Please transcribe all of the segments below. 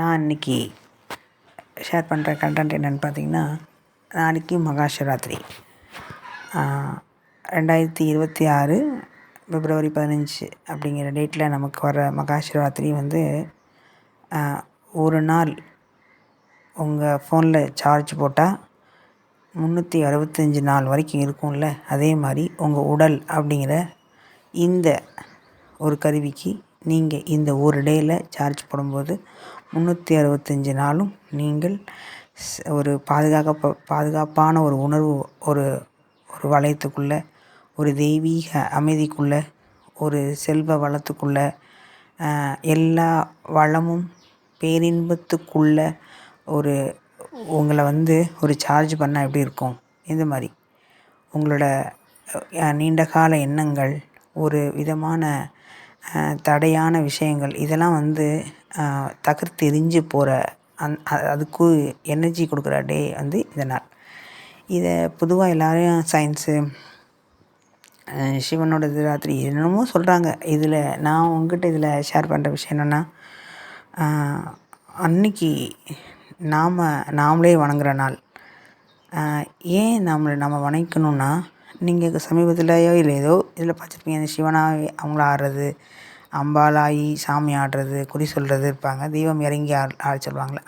நான் இன்றைக்கி ஷேர் பண்ணுற கண்டென்ட் என்னென்னு பார்த்தீங்கன்னா, நாளைக்கு மகாசிவராத்திரி 2026 பிப்ரவரி 15 அப்படிங்கிற டேட்டில் நமக்கு வர மகாசிவராத்திரி வந்து ஒரு நாள் உங்கள் ஃபோனில் சார்ஜ் போட்டால் 365 நாள் வரைக்கும் இருக்கும்ல. அதே மாதிரி உங்கள் உடல் அப்படிங்கிற இந்த ஒரு கருவிக்கு நீங்கள் இந்த ஒரு டேயில் சார்ஜ் போடும்போது 365 நாளும் நீங்கள் ஒரு பாதுகாப்பான ஒரு உணர்வு, ஒரு ஒரு வளையத்துக்குள்ளே, ஒரு தெய்வீக அமைதிக்குள்ளே, ஒரு செல்வ வளத்துக்குள்ளே, எல்லா வளமும் பேரின்பத்துக்குள்ளே ஒரு உங்களை வந்து ஒரு சார்ஜ் பண்ணால் எப்படி இருக்கும், இந்த மாதிரி உங்களோட நீண்டகால எண்ணங்கள், ஒரு விதமான தடையான விஷயங்கள், இதெல்லாம் வந்து தகர்த்து எரிஞ்சு போகிற அதுக்கு எனர்ஜி கொடுக்குற டே வந்து இந்த நாள். இதை பொதுவாக எல்லோரும் சயின்ஸு, சிவனோட ராத்திரி என்னென்னமோ சொல்கிறாங்க. இதில் நான் உங்ககிட்ட இதில் ஷேர் பண்ணுற விஷயம் என்னென்னா, அன்னைக்கு நாமளே வணங்குற நாள். ஏன் நம்ம வணங்கணுன்னா, நீங்கள் சமீபத்திலையோ இல்லை ஏதோ இதில் பார்த்துருப்பீங்க, சிவனாக அவங்கள ஆடுறது, அம்பாளாகி சாமி ஆடுறது, குறி சொல்கிறது இருப்பாங்க, தெய்வம் இறங்கி ஆட சொல்லுவாங்களே.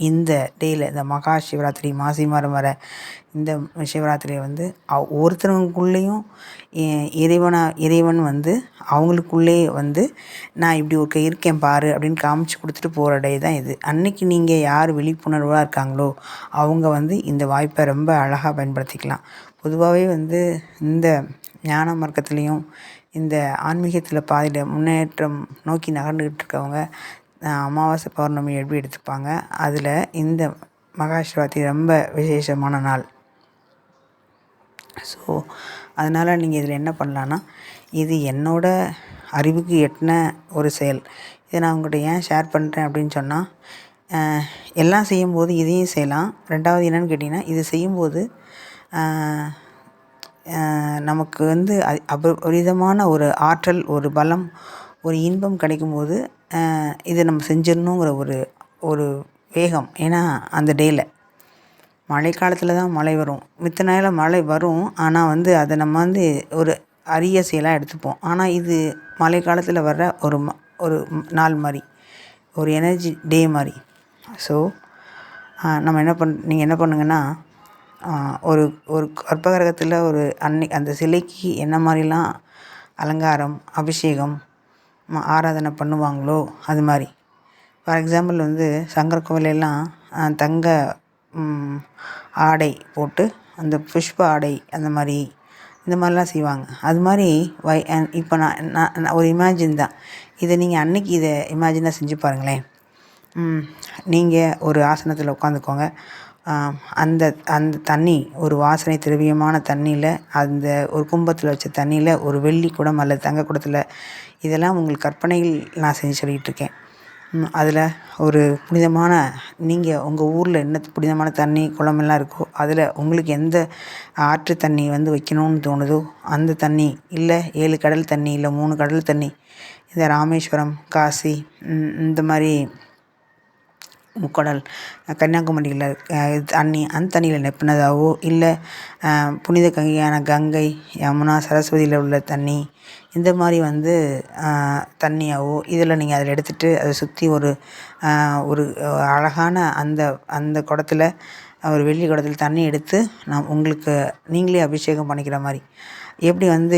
இந்த டேயில், இந்த மகா சிவராத்திரி மாசி மாதம் வர இந்த சிவராத்திரியை வந்து ஒருத்தவங்களுக்குள்ளேயும் இறைவன் வந்து அவங்களுக்குள்ளே வந்து நான் இப்படி ஒரு இருக்கேன் பாரு அப்படின்னு காமிச்சு கொடுத்துட்டு போகிற டே தான் இது. அன்னைக்கு நீங்கள் யார் விழிப்புணர்வாக இருக்காங்களோ அவங்க வந்து இந்த வாய்ப்பை ரொம்ப அழகாக பயன்படுத்திக்கலாம். பொதுவாகவே வந்து இந்த ஞான மார்க்கத்துலேயும் இந்த ஆன்மீகத்தில் பாதியில் முன்னேற்றம் நோக்கி நகர்ந்துக்கிட்டு இருக்கவங்க அமாவாசை பௌர்ணமி எப்படி எடுத்துப்பாங்க. அதில் இந்த மகாசிவராத்திரி ரொம்ப விசேஷமான நாள். ஸோ அதனால் நீங்கள் இதில் என்ன பண்ணலான்னா, இது என்னோடய அறிவுக்கு எட்டின ஒரு செயல். இதை நான் உங்கள்கிட்ட ஏன் ஷேர் பண்ணுறேன் அப்படின்னு சொன்னால், எல்லாம் செய்யும்போது இதையும் செய்யலாம். ரெண்டாவது என்னென்னு கேட்டிங்கன்னா, இது செய்யும்போது நமக்கு வந்து அபரிதமான ஒரு ஆற்றல், ஒரு பலம், ஒரு இன்பம் கிடைக்கும்போது இதை நம்ம செஞ்சிடணுங்கிற ஒரு வேகம். ஏன்னா அந்த டேயில் மழைக்காலத்தில் தான் மழை வரும், மித்த நேரம் மழை வரும். ஆனால் வந்து அதை நம்ம வந்து ஒரு அரிய செயலாக எடுத்துப்போம். ஆனால் இது மழை காலத்தில் வர்ற ஒரு நாள் மாதிரி, ஒரு எனர்ஜி டே மாதிரி. ஸோ நம்ம நீங்கள் என்ன பண்ணுங்கன்னா, ஒரு ஒரு கற்பகிரகத்தில் ஒரு அந்த சிலைக்கு என்ன மாதிரிலாம் அலங்காரம், அபிஷேகம், ஆராதனை பண்ணுவாங்களோ அது மாதிரி. ஃபார் எக்ஸாம்பிள் வந்து சங்கர கோவிலெல்லாம் தங்க ஆடை போட்டு, அந்த புஷ்ப ஆடை அந்த மாதிரி, இந்த மாதிரிலாம் செய்வாங்க. அது மாதிரி இப்போ நான் ஒரு இமேஜின் தான். இதை நீங்கள் அன்னைக்கு இதை இமேஜினாக செஞ்சு பாருங்களேன். நீங்கள் ஒரு ஆசனத்தில் உட்காந்துக்கோங்க. அந்த அந்த தண்ணி ஒரு வாசனை திரவியமான தண்ணியில், அந்த ஒரு கும்பத்தில் வச்ச தண்ணியில் ஒரு வெள்ளி குடம் அல்லது தங்க குடத்தில், இதெல்லாம் உங்கள் கற்பனையில் நான் செஞ்சு சொல்லிகிட்ருக்கேன். அதில் ஒரு புனிதமான, நீங்கள் உங்கள் ஊரில் என்ன புனிதமான தண்ணி குளமெல்லாம் இருக்கோ அதில் உங்களுக்கு எந்த ஆற்று தண்ணி வந்து வைக்கணும்னு தோணுதோ அந்த தண்ணி, இல்லை 7 கடல் தண்ணி, இல்லை 3 கடல் தண்ணி, இந்த ராமேஸ்வரம், காசி, இந்த மாதிரி முக்கடல், கன்னியாகுமரியில் தண்ணி, அந்த தண்ணியில் நெப்பினதாகவோ, இல்லை புனித கங்கையான கங்கை, யமுனா, சரஸ்வதியில் உள்ள தண்ணி, இந்த மாதிரி வந்து தண்ணியாகவோ, இதில் நீங்கள் அதில் எடுத்துகிட்டு அதை சுற்றி ஒரு அழகான அந்த குடத்தில், ஒரு வெள்ளி குடத்தில் தண்ணி எடுத்து உங்களுக்கு நீங்களே அபிஷேகம் பண்ணிக்கிற மாதிரி. எப்படி வந்து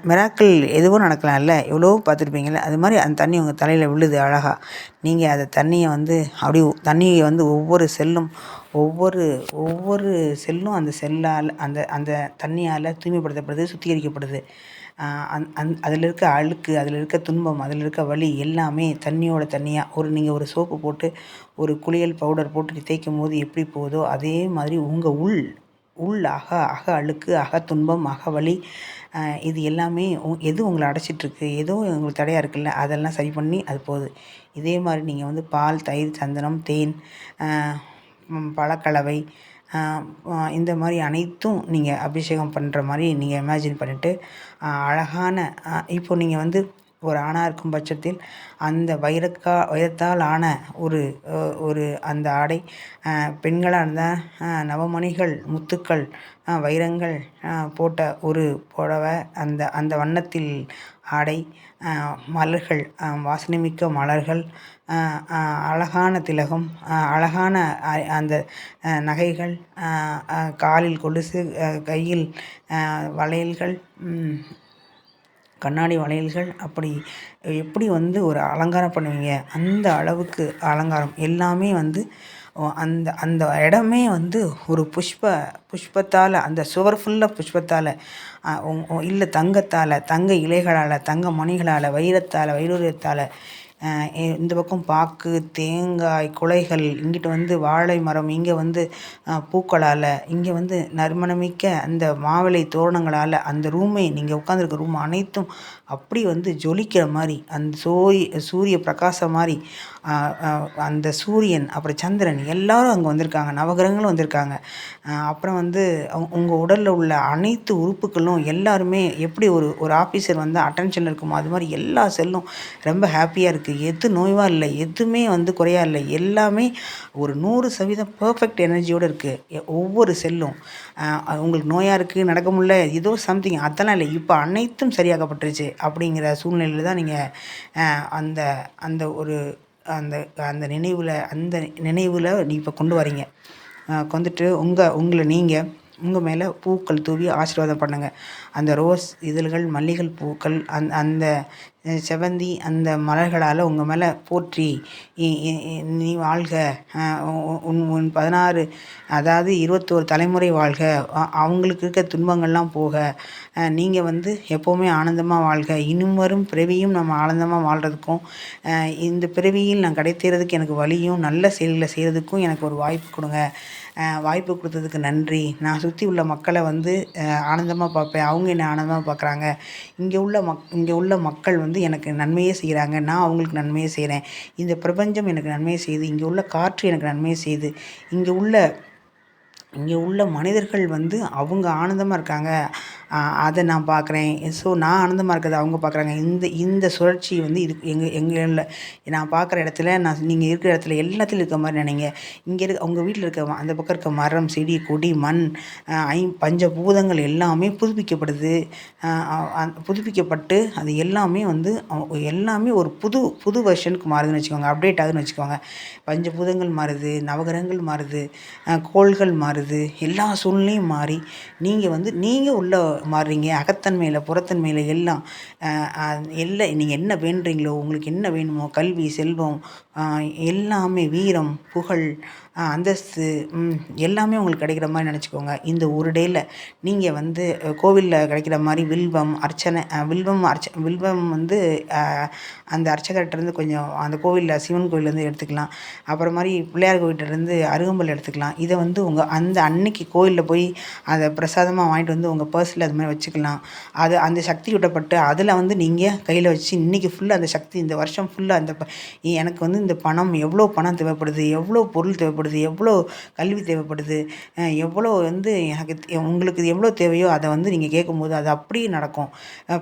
மிராக்கிள் எதுவும் நடக்கலாம்ல, எவ்வளோ பார்த்துருப்பீங்கள்ல. அது மாதிரி அந்த தண்ணி உங்கள் தலையில் விழுது அழகாக. நீங்கள் அந்த தண்ணியை வந்து அப்படி தண்ணியை வந்து ஒவ்வொரு செல்லும் அந்த செல்லால், அந்த தண்ணியால் தூய்மைப்படுத்தப்படுது, சுத்திகரிக்கப்படுது. அதில் இருக்க அழுக்கு, அதில் இருக்க துன்பம், அதில் இருக்க வலி எல்லாமே தண்ணியோட தண்ணியாக நீங்கள் ஒரு சோப்பு போட்டு ஒரு குளியல் பவுடர் போட்டு தேய்க்கும் போது எப்படி போகுதோ அதே மாதிரி உங்கள் உள் அக அழுக்கு, அக துன்பம், அக வலி, இது எல்லாமே எது உங்களை அடைச்சிட்ருக்கு, ஏதோ உங்களுக்கு தடையாக இருக்குல்ல, அதெல்லாம் சரி பண்ணி அது போகுது. இதே மாதிரி நீங்கள் வந்து பால், தயிர், சந்தனம், தேன், பழக்கலவை, இந்த மாதிரி அனைத்தும் நீங்கள் அபிஷேகம் பண்ணுற மாதிரி நீங்கள் இமேஜின் பண்ணிவிட்டு, அழகான இப்போ நீங்கள் வந்து ஒரு ஆணாக இருக்கும் பட்சத்தில் அந்த வைரத்தால் ஆன ஒரு ஒரு அந்த ஆடை, பெண்களாக இருந்தால் நவமணிகள், முத்துக்கள், வைரங்கள் போட்ட ஒரு புடவை, அந்த அந்த வண்ணத்தில் ஆடை, மலர்கள், வாசனைமிக்க மலர்கள், அழகான திலகம், அழகான அந்த நகைகள், காலில் கொலுசு, கையில் வளையல்கள், கண்ணாடி வளையல்கள், அப்படி எப்படி வந்து ஒரு அலங்காரம் பண்ணுவீங்க அந்த அளவுக்கு அலங்காரம் எல்லாமே வந்து அந்த அந்த இடமே வந்து ஒரு புஷ்பத்தால், அந்த சுவர் ஃபுல்லாக புஷ்பத்தால், இல்லை தங்கத்தால், தங்க இலைகளால், தங்க மணிகளால், வைரத்தால், இந்த பக்கம் பாக்கு, தேங்காய் குலைகள், இங்கிட்டு வந்து வாழை மரம், இங்கே வந்து பூக்களால், இங்கே வந்து நறுமணமிக்க அந்த மாவிலை தோரணங்களால் அந்த ரூமை, நீங்கள் உட்காந்துருக்க ரூம் அனைத்தும் அப்படி வந்து ஜொலிக்கிற மாதிரி, அந்த சூரிய பிரகாசம் மாதிரி, அந்த சூரியன், அப்புறம் சந்திரன் எல்லாரும் அங்கே வந்திருக்காங்க, நவகிரகங்களும் வந்திருக்காங்க. அப்புறம் வந்து உங்கள் உடலில் உள்ள அனைத்து உறுப்புகளும் எல்லாருமே எப்படி ஒரு ஆஃபீஸர் வந்து அட்டென்ஷன் இருக்குமோ அது மாதிரி எல்லா செல்லும் ரொம்ப ஹாப்பியாக இருக்குது. எது நோய்வா இல்லை, எதுவுமே வந்து குறையா இல்லை, எல்லாமே ஒரு 100% பர்ஃபெக்ட் எனர்ஜியோடு இருக்குது ஒவ்வொரு செல்லும். உங்களுக்கு நோயாக இருக்குது, நடக்க முடியல, ஏதோ சம்திங், அதெல்லாம் இல்லை, இப்போ அனைத்தும் சரியாகப்பட்டுருச்சு அப்படிங்கிற சூழ்நிலையில் தான் நீங்கள் அந்த அந்த ஒரு அந்த அந்த நினைவில் நீ இப்போ கொண்டு வரீங்க. கொண்டுட்டு உங்களை நீங்கள் உங்கள் மேலே பூக்கள் தூவி ஆசீர்வாதம் பண்ணுங்கள். அந்த ரோஸ் இதழ்கள், மல்லிகை பூக்கள், அந்த செவந்தி, அந்த மலர்களால் உங்கள் மேலே போற்றி நீ வாழ்க, உன் 16 அதாவது 21 தலைமுறை வாழ்க, அவங்களுக்கு இருக்க துன்பங்கள்லாம் போக, நீங்கள் வந்து எப்போவுமே ஆனந்தமாக வாழ்க, இன்னும் வரும் பிறவியும் நம்ம ஆனந்தமாக வாழ்கிறதுக்கும், இந்த பிறவியில் நான் கிடைத்தறதுக்கு எனக்கு வழியும் நல்ல செயல்களை செய்கிறதுக்கும் எனக்கு ஒரு வாய்ப்பு கொடுங்க. வாய்ப்பு கொடுத்ததுக்கு நன்றி. நான் சுற்றி உள்ள மக்களை வந்து ஆனந்தமாக பார்ப்பேன், அவங்க என்னை ஆனந்தமாக பார்க்குறாங்க. இங்கே உள்ள மக்கள் வந்து எனக்கு நன்மையே செய்கிறாங்க, நான் அவங்களுக்கு நன்மையே செய்கிறேன். இந்த பிரபஞ்சம் எனக்கு நன்மையை செய்யுது, இங்கே உள்ள காற்று எனக்கு நன்மையை செய்யுது, இங்கே உள்ள மனிதர்கள் வந்து அவங்க ஆனந்தமாக இருக்காங்க, அதை நான் பார்க்குறேன். ஸோ நான் ஆனந்தமாக இருக்கிறத அவங்க பார்க்குறாங்க. இந்த சுழற்சி வந்து இது எங்கள் நான் பார்க்குற இடத்துல, நீங்கள் இருக்கிற இடத்துல எல்லாத்துலையும் இருக்க மாதிரி நினைங்க. இங்கே உங்கள் வீட்டில் இருக்க அந்த பக்கம் இருக்க மரம், செடி, கொடி, மண், பஞ்சபூதங்கள் எல்லாமே புதுப்பிக்கப்பட்டு அது எல்லாமே வந்து எல்லாமே ஒரு புது வெர்ஷனுக்கு மாறுதுன்னு வச்சுக்கோங்க, அப்டேட் ஆகுதுன்னு வச்சுக்கோங்க. பஞ்சபூதங்கள் மாறுது, நவகிரகங்கள் மாறுது, கோள்கள் மாறுது, எல்லா சூழ்நிலையும் மாறி நீங்கள் உள்ள மாறுறீங்க. அகத்தன்மையில், புறத்தன்மையில் எல்லாம் நீங்கள் என்ன வேண்டுறீங்களோ, உங்களுக்கு என்ன வேணுமோ, கல்வி, செல்வம், எல்லாமே, வீரம், புகழ், அந்தஸ்து, எல்லாமே உங்களுக்கு கிடைக்கிற மாதிரி நினச்சிக்கோங்க. இந்த ஒரு டேயில் நீங்கள் வந்து கோவிலில் கிடைக்கிற மாதிரி வில்வம் அர்ச்சனை, வில்வம் வந்து அந்த அர்ச்சகர்கிட்டருந்து கொஞ்சம் அந்த கோவிலில் சிவன் கோவிலேருந்து எடுத்துக்கலாம். அப்புறம் மாதிரி பிள்ளையார் கோவில்கிட்டருந்து அருகம்புல் எடுத்துக்கலாம். இதை வந்து அந்த அன்னைக்கு கோவிலில் போய் அதை பிரசாதமாக வாங்கிட்டு வந்து உங்கள் பர்ஸில் அது மாதிரி வச்சுக்கலாம். அது அந்த சக்தி விடப்பட்டு அதில் வந்து நீங்கள் கையில் வச்சு இன்றைக்கி ஃபுல்லாக அந்த சக்தி, இந்த வருஷம் ஃபுல்லாக எனக்கு வந்து இந்த பணம், எவ்வளோ பணம் தேவைப்படுது, எவ்வளோ பொருள் தேவைப்படுது, எவ்வளோ கல்வி தேவைப்படுது, எவ்வளோ வந்து எனக்கு உங்களுக்கு எவ்வளோ தேவையோ அதை வந்து நீங்கள் கேட்கும்போது அது அப்படியே நடக்கும்.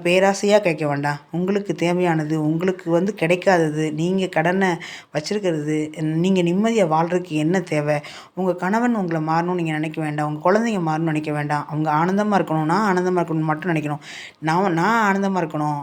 பேராசையாக கேட்க வேண்டாம். உங்களுக்கு தேவையானது, உங்களுக்கு வந்து கிடைக்காதது, நீங்கள் கடனை வச்சுருக்கிறது, நீங்கள் நிம்மதியாக வாழ்கிறதுக்கு என்ன தேவை, உங்கள் கணவன் உங்களை மாறணும்னு நீங்கள் நினைக்க வேண்டாம், உங்கள் குழந்தைங்க மாறணும்னு நினைக்க வேண்டாம். அவங்க ஆனந்தமாக இருக்கணும், நான் ஆனந்தமாக இருக்கணும்னு மட்டும் நினைக்கணும். நான் ஆனந்தமாக இருக்கணும்,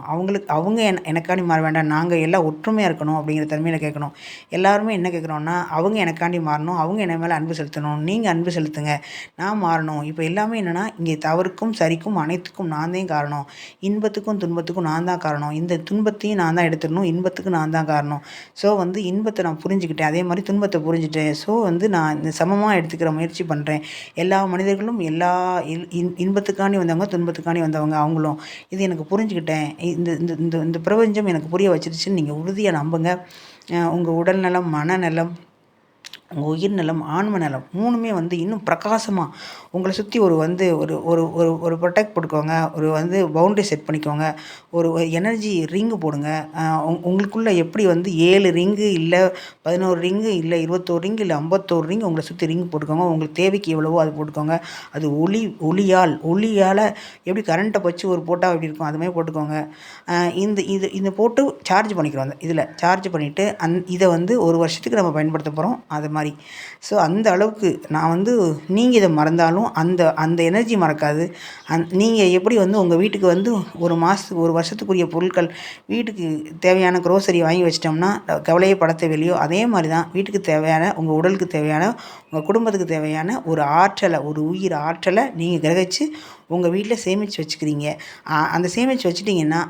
அவங்க எனக்காண்டி மாற வேண்டாம், நாங்கள் எல்லாம் ஒற்றுமையாக இருக்கணும் அப்படிங்கிற தன்மையில் கேட்கணும். எல்லாருமே என்ன கேட்குறோன்னா, அவங்க எனக்காண்டி மாறணும், அவங்க என்ன மேலே அன்பு செலுத்தணும், நீங்கள் அன்பு செலுத்துங்க, நான் மாறணும். இப்போ எல்லாமே என்னென்னா, இங்கே தவறுக்கும் சரிக்கும் அனைத்துக்கும் நான் தான் காரணம், இன்பத்துக்கும் துன்பத்துக்கும் நான் தான் காரணம், இந்த துன்பத்தையும் நான் தான் எடுத்துடணும், இன்பத்துக்கு நான் தான் காரணம். ஸோ வந்து இன்பத்தை நான் புரிஞ்சுக்கிட்டேன், அதே மாதிரி துன்பத்தை புரிஞ்சுட்டேன். ஸோ வந்து நான் இந்த சமமாக எடுத்துக்கிற முயற்சி பண்ணுறேன். எல்லா மனிதர்களும் எல்லா இன்பத்துக்காண்டி வந்தவங்க, துன்பத்துக்காண்டி வந்தவங்க அவங்களும். இது எனக்கு புரிஞ்சுக்கிட்டேன். இந்த பிரபஞ்சம் எனக்கு புரிய வச்சிருச்சுன்னு நீங்கள் உறுதியாக நம்புங்க. உங்கள் உடல்நலம், மனநலம், உங்கள் உயிர் நலம், ஆன்ம நலம் 3மே வந்து இன்னும் பிரகாசமாக உங்களை சுற்றி ஒரு வந்து ஒரு ஒரு ஒரு ஒரு ப்ரொடெக்ட் போட்டுக்கோங்க. ஒரு வந்து பவுண்டரி செட் பண்ணிக்கோங்க. ஒரு எனர்ஜி ரிங்கு போடுங்க. உங்களுக்குள்ளே எப்படி வந்து 7 ரிங்கு இல்லை 11 ரிங்கு இல்லை 21 ரிங்கு இல்லை 51 ரிங்கு உங்களை சுற்றி ரிங்கு போட்டுக்கோங்க. உங்களுக்கு தேவைக்கு எவ்வளவோ அது போட்டுக்கோங்க. அது ஒளியால் எப்படி கரண்ட்டை வச்சு ஒரு போட்டால் எப்படி இருக்கும் அது மாதிரி போட்டுக்கோங்க. இந்த போட்டு சார்ஜ் பண்ணிக்கிறோம். இதில் சார்ஜ் பண்ணிவிட்டு இதை வந்து ஒரு வருஷத்துக்கு நம்ம பயன்படுத்த போகிறோம். அது மாதிரி ஸோ அந்த அளவுக்கு நான் வந்து நீங்கள் இதை மறந்தாலும் அந்த அந்த எனர்ஜி மறக்காது. நீங்கள் எப்படி வந்து உங்கள் வீட்டுக்கு வந்து ஒரு வருஷத்துக்குரிய பொருட்கள் வீட்டுக்கு தேவையான க்ரோசரி வாங்கி வச்சிட்டோம்னா கவலையே பட தேவையில்லையோ, அதே மாதிரி தான் வீட்டுக்கு தேவையான, உங்கள் உடலுக்கு தேவையான, உங்கள் குடும்பத்துக்கு தேவையான ஒரு ஆற்றலை, ஒரு உயிர் ஆற்றலை நீங்கள் கிரகிச்சு உங்கள் வீட்டில் சேமித்து வச்சுக்கிறீங்க. அந்த சேமித்து வச்சுட்டிங்கன்னா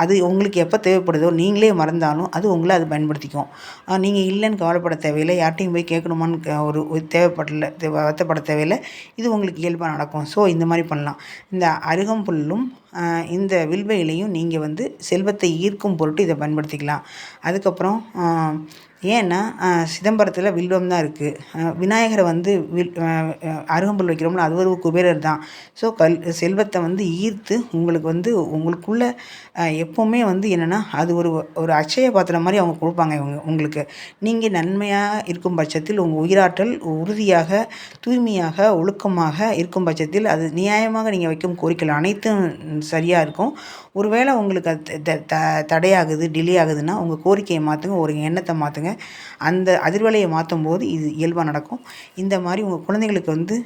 அது உங்களுக்கு எப்போ தேவைப்படுதோ நீங்களே மறந்தாலும் அது உங்களை அது பயன்படுத்திக்கும். நீங்கள் இல்லைன்னு கவலைப்பட தேவையில்லை. யார்ட்டையும் போய் கேட்கணுமான்னு ஒரு வருத்தப்பட தேவையில்லை. இது உங்களுக்கு இயல்பாக நடக்கும். ஸோ இந்த மாதிரி பண்ணலாம். இந்த அருகம்புல்லும் இந்த வில்வ இலையும் நீங்கள் வந்து செல்வத்தை ஈர்க்கும் பொருட்டு இதை பயன்படுத்திக்கலாம். அதுக்கப்புறம் ஏன்னா சிதம்பரத்தில் வில்வம் தான் இருக்குது. விநாயகரை வந்து அருகம்புல் வைக்கிறோம்ல, அது ஒரு குபேரர் தான். ஸோ செல்வத்தை வந்து ஈர்த்து உங்களுக்கு வந்து உங்களுக்குள்ளே எப்போவுமே வந்து என்னென்னா அது ஒரு அட்சய பாத்திரம் மாதிரி அவங்க கொடுப்பாங்க உங்களுக்கு. நீங்கள் நன்மையாக இருக்கும் பட்சத்தில் உங்கள் உயிராற்றல் உறுதியாக, தூய்மையாக, ஒழுக்கமாக இருக்கும் பட்சத்தில் அது நியாயமாக நீங்கள் வைக்கும் கோரிக்கைகள் அனைத்தும் சரியாக இருக்கும். ஒருவேளை உங்களுக்கு அது தடையாகுது, டிலே ஆகுதுன்னா உங்கள் கோரிக்கையை மாற்றுங்க, ஒரு எண்ணத்தை மாற்றுங்க. அந்த அதிர்வலையை மாற்றும் போது இது இயல்பாக நடக்கும். இந்த மாதிரி உங்கள் குழந்தைகளுக்கு வந்து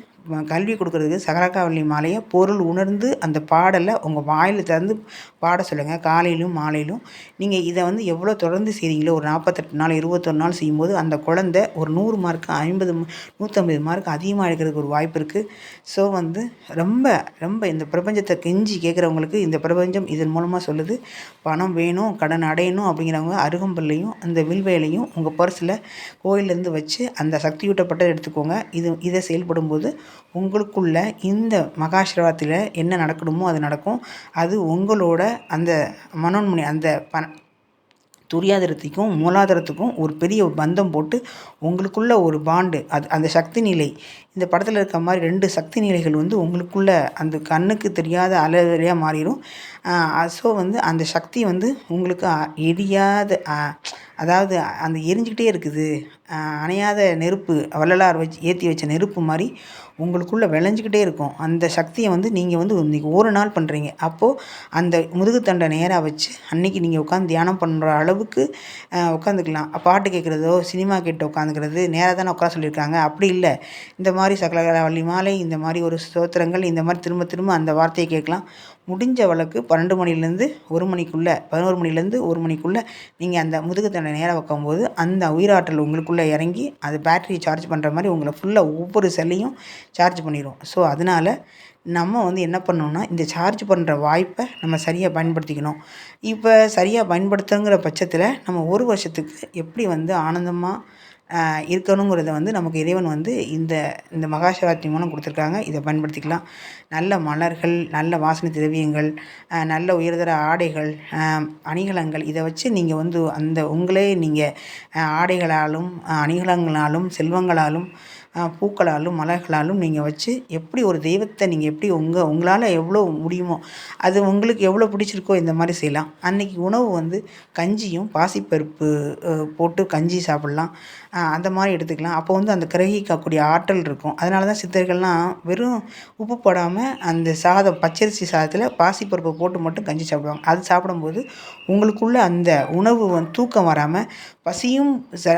கல்வி கொடுக்குறதுக்கு சகலகலாவல்லி மாலையை பொருள் உணர்ந்து அந்த பாடலை உங்கள் வாயில் திறந்து பாட சொல்லுங்கள். காலையிலும் மாலையிலும் நீங்கள் இதை வந்து எவ்வளோ தொடர்ந்து செய்கிறீங்களோ, ஒரு 48 நாள் 21 நாள் செய்யும்போது அந்த குழந்தை ஒரு 100 மார்க் 50 150 மார்க் அதிகமாக எடுக்கிறதுக்கு ஒரு வாய்ப்பு இருக்குது. ஸோ வந்து ரொம்ப ரொம்ப இந்த பிரபஞ்சத்தை கெஞ்சி கேட்குறவங்களுக்கு இந்த பிரபஞ்சம் இதன் மூலமாக சொல்லுது, பணம் வேணும், கடன் அடையணும் அப்படிங்கிறவங்க அருகம்புல்லையும் அந்த வில்வேலையும் உங்கள் பர்ஸில் கோயிலேருந்து வச்சு அந்த சக்தியூட்டப்பட்டதை எடுத்துக்கோங்க. இதை செயல்படும்போது உங்களுக்குள்ள இந்த மகாசிரவாத்தில் என்ன நடக்கணுமோ அது நடக்கும். அது உங்களோட அந்த மனோன்மணி அந்த துரியாதரத்துக்கும் மூலாதாரத்துக்கும் ஒரு பெரிய பந்தம் போட்டு உங்களுக்குள்ள ஒரு பாண்டு, அந்த சக்தி நிலை, இந்த படத்தில் இருக்க மாதிரி 2 சக்தி நிலைகள் வந்து உங்களுக்குள்ள அந்த கண்ணுக்கு தெரியாத அலையாக மாறிடும். ஸோ வந்து அந்த சக்தி வந்து உங்களுக்கு எரியாத, அதாவது அந்த எரிஞ்சிக்கிட்டே இருக்குது, அணையாத நெருப்பு, வள்ளலார் ஏற்றி வச்ச நெருப்பு மாதிரி உங்களுக்குள்ளே விளைஞ்சிக்கிட்டே இருக்கும். அந்த சக்தியை வந்து நீங்கள் வந்து இன்றைக்கி ஒரு நாள் பண்ணுறீங்க. அப்போது அந்த முதுகுத்தண்டை நேராக வச்சு அன்றைக்கி நீங்கள் உட்காந்து தியானம் பண்ணுற அளவுக்கு உட்காந்துக்கலாம். பாட்டு கேட்குறதோ சினிமா கேட்டு உட்காந்துக்கிறது நேராக தானே உட்கார சொல்லியிருக்காங்க, அப்படி இல்லை. இந்த மாதிரி சகலகலாவல்லி மாலை, இந்த மாதிரி ஒரு ஸ்தோத்திரங்கள், இந்த மாதிரி திரும்ப திரும்ப அந்த வார்த்தையை கேட்கலாம். முடிஞ்ச வழக்கு 12 மணிலேருந்து 1 மணிக்குள்ளே, 11 மணிலேருந்து 1 மணிக்குள்ளே நீங்கள் அந்த முதுகுத்தண்டை நேராக வைக்கும்போது அந்த உயிராற்றல் உங்களுக்குள்ளே இறங்கி அது பேட்டரி சார்ஜ் பண்ணுற மாதிரி உங்களை ஃபுல்லாக ஒவ்வொரு செல்லையும் சார்ஜ் பண்ணிடும். ஸோ அதனால் நம்ம வந்து என்ன பண்ணோம்னா இந்த சார்ஜ் பண்ணுற வாய்ப்பை நம்ம சரியாக பயன்படுத்திக்கணும். இப்போ சரியாக பயன்படுத்துங்கிற பட்சத்தில் நம்ம ஒரு வருஷத்துக்கு எப்படி வந்து ஆனந்தமாக இருக்கணுங்கிறத வந்து நமக்கு இறைவன் வந்து இந்த மகாசிவராத்திரி மூலம் கொடுத்துருக்காங்க. இதை பயன்படுத்திக்கலாம். நல்ல மலர்கள், நல்ல வாசனை திரவியங்கள், நல்ல உயர்தர ஆடைகள், அணிகலன்கள், இதை வச்சு நீங்கள் வந்து அந்த உங்களே நீங்கள் ஆடைகளாலும் அணிகலங்களாலும் செல்வங்களாலும் பூக்களாலும் மலர்களாலும் நீங்கள் வச்சு எப்படி ஒரு தெய்வத்தை நீங்கள் எப்படி உங்களால் எவ்வளோ முடியுமோ அது உங்களுக்கு எவ்வளோ பிடிச்சிருக்கோ இந்த மாதிரி செய்யலாம். அன்றைக்கி உணவு வந்து கஞ்சியும் பாசிப்பருப்பு போட்டு கஞ்சி சாப்பிட்லாம். அந்த மாதிரி எடுத்துக்கலாம். அப்போ வந்து அந்த கிரகிக்கக்கூடிய ஆற்றல் இருக்கும். அதனால தான் சித்தர்கள்லாம் வெறும் உப்பு போடாமல் அந்த பச்சரிசி சாதத்தில் பாசிப்பருப்பை போட்டு மட்டும் கஞ்சி சாப்பிடுவாங்க. அது சாப்பிடும்போது உங்களுக்குள்ளே அந்த உணவு தூக்கம் வராமல் பசியும்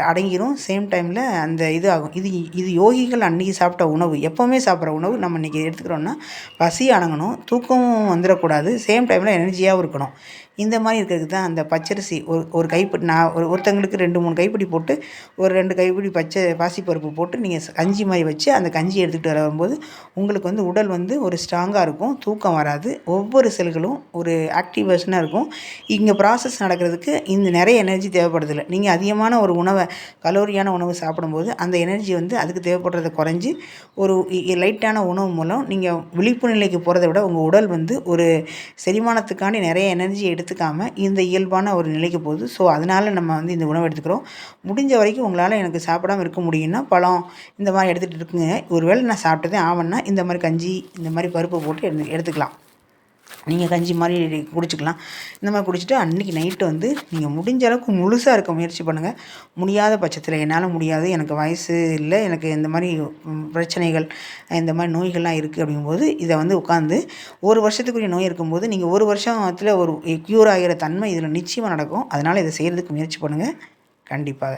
அடங்கிடும். சேம் டைமில் அந்த இது ஆகும். இது யோகிகள் அன்றைக்கி சாப்பிட்ட உணவு. எப்போவுமே சாப்பிட்ற உணவு நம்ம இன்றைக்கி எடுத்துக்கிறோன்னா பசி அடங்கணும், தூக்கமும் வந்துடக்கூடாது, சேம் டைமில் எனர்ஜியாகவும் இருக்கணும். இந்த மாதிரி இருக்கிறதுக்கு தான் அந்த பச்சரிசி ஒரு கைப்பிடி, நான் ஒருத்தங்களுக்கு 2-3 கைப்பிடி போட்டு ஒரு 2 கைப்பிடி பாசிப்பருப்பு போட்டு நீங்கள் கஞ்சி மாதிரி வச்சு அந்த கஞ்சி எடுத்துகிட்டு வரும்போது உங்களுக்கு வந்து உடல் வந்து ஒரு ஸ்ட்ராங்காக இருக்கும், தூக்கம் வராது, ஒவ்வொரு செல்களும் ஒரு ஆக்டிவேஷனாக இருக்கும். இங்கே ப்ராசஸ் நடக்கிறதுக்கு இந்த நிறைய எனர்ஜி தேவைப்படுதில்லை. நீங்கள் அதிகமான ஒரு உணவை, கலோரியான உணவு சாப்பிடும்போது அந்த எனர்ஜி வந்து அதுக்கு தேவைப்படுறத குறைஞ்சி ஒரு லைட்டான உணவு மூலம் நீங்கள் விழிப்பு நிலைக்கு போகிறத விட உங்கள் உடல் வந்து ஒரு செரிமானத்துக்காண்டி நிறைய எனர்ஜி எடுத்துக்காமல் இந்த இயல்பான ஒரு நிலைக்கு போகுது. ஸோ அதனால் நம்ம வந்து இந்த உணவு எடுத்துக்கிறோம். முடிஞ்ச வரைக்கும் உங்களால் எனக்கு சாப்பிடாம இருக்க முடியும்னா பழம் இந்த மாதிரி எடுத்துகிட்டு இருக்குங்க. ஒரு வேளை நான் சாப்பிட்டதே ஆவன்னா இந்த மாதிரி கஞ்சி இந்த மாதிரி பருப்பு போட்டு எடுத்துக்கலாம். நீங்கள் கஞ்சி மாதிரி குடிச்சிக்கலாம். இந்த மாதிரி குடிச்சிட்டு அன்றைக்கி நைட்டு வந்து நீங்கள் முடிஞ்ச அளவுக்கு முழுசாக இருக்க முயற்சி பண்ணுங்கள். முடியாத பட்சத்தில் என்னால் முடியாது, எனக்கு வயசு இல்லை, எனக்கு இந்த மாதிரி பிரச்சனைகள் இந்த மாதிரி நோய்கள்லாம் இருக்குது அப்படிங்கும்போது இதை வந்து உட்காந்து 1 வருஷத்துக்குரிய நோய் இருக்கும்போது நீங்கள் 1 வருஷத்தில் ஒரு க்யூர் ஆகிற தன்மை இதில் நிச்சயமாக நடக்கும். அதனால் இதை செய்கிறதுக்கு முயற்சி பண்ணுங்கள். கண்டிப்பாக.